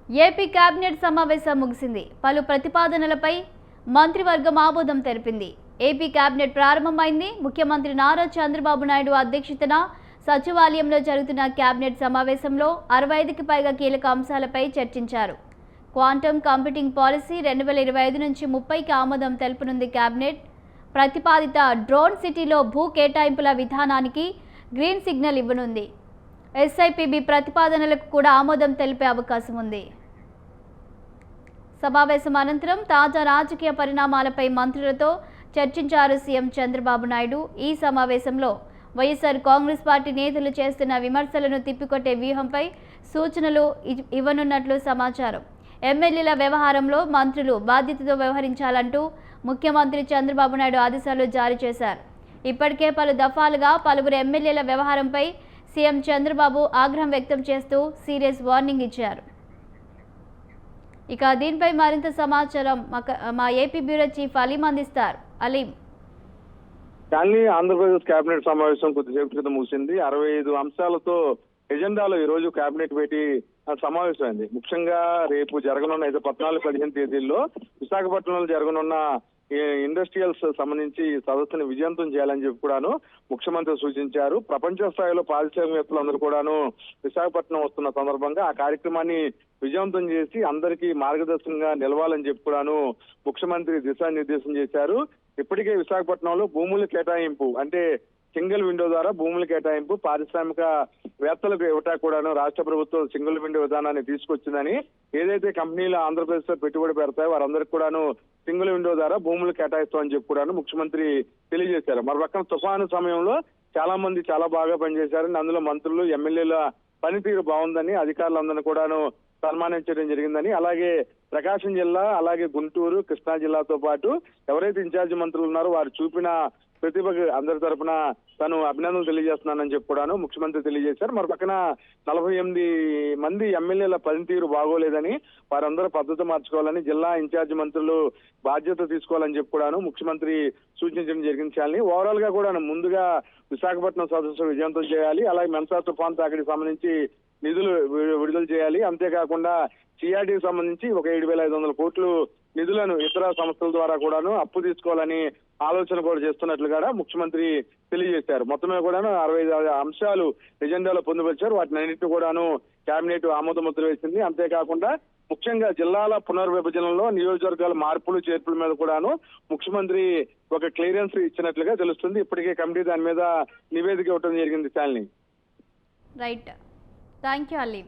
AP cabinet సమావేశం ముగిసింది. పలు ప్రతిపాదనలపై మంత్రివర్గం ఆమోదం తెలిపింది. ఏపీ కేబినెట్ ప్రారంభమైంది. ముఖ్యమంత్రి నారా చంద్రబాబు నాయుడు అధ్యక్షతన సచివాలయంలో జరుగుతున్న కేబినెట్ సమావేశంలో 65కి పైగా కీలక అంశాలపై చర్చించారు. క్వాంటమ్ కంప్యూటింగ్ పాలసీ 2025 నుంచి 30కి ఆమోదం తెలుపనుంది. కేబినెట్ ప్రతిపాదిత డ్రోన్ సిటీలో భూ కేటాయింపుల విధానానికి గ్రీన్ సిగ్నల్ ఇవ్వనుంది. ఎస్ఐపిబి ప్రతిపాదనలకు కూడా ఆమోదం తెలిపే అవకాశం ఉంది. సమావేశం అనంతరం తాజా రాజకీయ పరిణామాలపై మంత్రులతో చర్చించారు సీఎం చంద్రబాబు నాయుడు. ఈ సమావేశంలో వైఎస్ఆర్ కాంగ్రెస్ పార్టీ నేతలు చేస్తున్న విమర్శలను తిప్పికొట్టే వ్యూహంపై సూచనలు ఇవ్వనున్నట్లు సమాచారం. ఎమ్మెల్యేల వ్యవహారంలో మంత్రులు బాధ్యతతో వ్యవహరించాలంటూ ముఖ్యమంత్రి చంద్రబాబు నాయుడు ఆదేశాలు జారీ చేశారు. ఇప్పటికే పలు దఫాలుగా పలువురు ఎమ్మెల్యేల వ్యవహారంపై సీఎం చంద్రబాబు ఆగ్రహం వ్యక్తం చేస్తూ సీరియస్ వార్నింగ్ ఇచ్చారు. ఇక దీనిపై మరింత సమాచారం మా ఏపీ బ్యూరో చీఫ్ అలీం అందిస్తారు. అలీం, ఆంధ్రప్రదేశ్ కేబినెట్ సమావేశం కొద్దిసేపు క్రితం ముగిసింది. 65 అంశాలతో ఎజెండాలో ఈ రోజు కేబినెట్ భేటీ సమావేశమైంది. ముఖ్యంగా రేపు జరగనున్న 14, 15 తేదీల్లో విశాఖపట్నంలో జరగనున్న ఇండస్ట్రియల్స్ సంబంధించి సదస్సును విజయవంతం చేయాలని చెప్పి కూడాను ముఖ్యమంత్రి సూచించారు. ప్రపంచ స్థాయిలో పారిశ్రామికవేత్తలందరూ కూడాను విశాఖపట్నం వస్తున్న సందర్భంగా ఆ కార్యక్రమాన్ని విజయవంతం చేసి అందరికీ మార్గదర్శకంగా నిలవాలని చెప్పి కూడాను ముఖ్యమంత్రి దిశానిర్దేశం చేశారు. ఇప్పటికే విశాఖపట్నంలో భూముల కేటాయింపు అంటే సింగిల్ విండో ద్వారా భూముల కేటాయింపు పారిశ్రామిక వేత్తలకు ఇవ్వటా కూడాను రాష్ట్ర ప్రభుత్వం సింగిల్ విండో విధానాన్ని తీసుకొచ్చిందని, ఏదైతే కంపెనీలు ఆంధ్రప్రదేశ్ లో పెట్టుబడి పెడతాయో వారందరికీ కూడాను సింగిల్ విండో ద్వారా భూములు కేటాయిస్తామని చెప్పి కూడాను ముఖ్యమంత్రి తెలియజేశారు. మరి పక్కన తుఫాను సమయంలో చాలా మంది చాలా బాగా పనిచేశారని, అందులో మంత్రులు ఎమ్మెల్యేల పనితీరు బాగుందని అధికారులందరినీ కూడాను సన్మానించడం జరిగిందని, అలాగే ప్రకాశం జిల్లా అలాగే గుంటూరు కృష్ణా జిల్లాతో పాటు ఎవరైతే ఇన్ఛార్జి మంత్రులు ఉన్నారో వారు చూపిన ప్రతిభకు అందరి తరఫున తను అభినందనలు తెలియజేస్తున్నానని చెప్పి కూడాను ముఖ్యమంత్రి తెలియజేశారు. మరి పక్కన 48 మంది ఎమ్మెల్యేల పనితీరు బాగోలేదని, వారందరూ పద్ధతి మార్చుకోవాలని, జిల్లా ఇన్ఛార్జి మంత్రులు బాధ్యత తీసుకోవాలని చెప్పి కూడాను ముఖ్యమంత్రి సూచించడం జరిగించాలని, ఓవరాల్ గా కూడా ముందుగా విశాఖపట్నం సదస్సు విజయవంతం చేయాలి, అలాగే మెంసా తుఫాన్ తాకిడికి సంబంధించి నిధులు విడుదల చేయాలి, అంతేకాకుండా సిఆర్డీకి సంబంధించి ఒక 7,500 కోట్లు నిధులను ఇతర సంస్థల ద్వారా కూడాను అప్పు తీసుకోవాలని ఆలోచన కూడా చేస్తున్నట్లుగా ముఖ్యమంత్రి తెలియజేశారు. మొత్తమే కూడాను 65 అంశాలు ఎజెండాలో పొందుపరిచారు. వాటిని అన్నింటినీ కూడాను కేబినెట్ ఆమోద ముద్ర వేసింది. అంతేకాకుండా ముఖ్యంగా జిల్లాల పునర్విభజనలో నియోజకవర్గాల మార్పులు చేర్పుల మీద కూడాను ముఖ్యమంత్రి ఒక క్లియరెన్స్ ఇచ్చినట్లుగా తెలుస్తుంది. ఇప్పటికే కమిటీ దాని మీద నివేదిక ఇవ్వడం జరిగింది. Shalini. Right, thank you Aleem.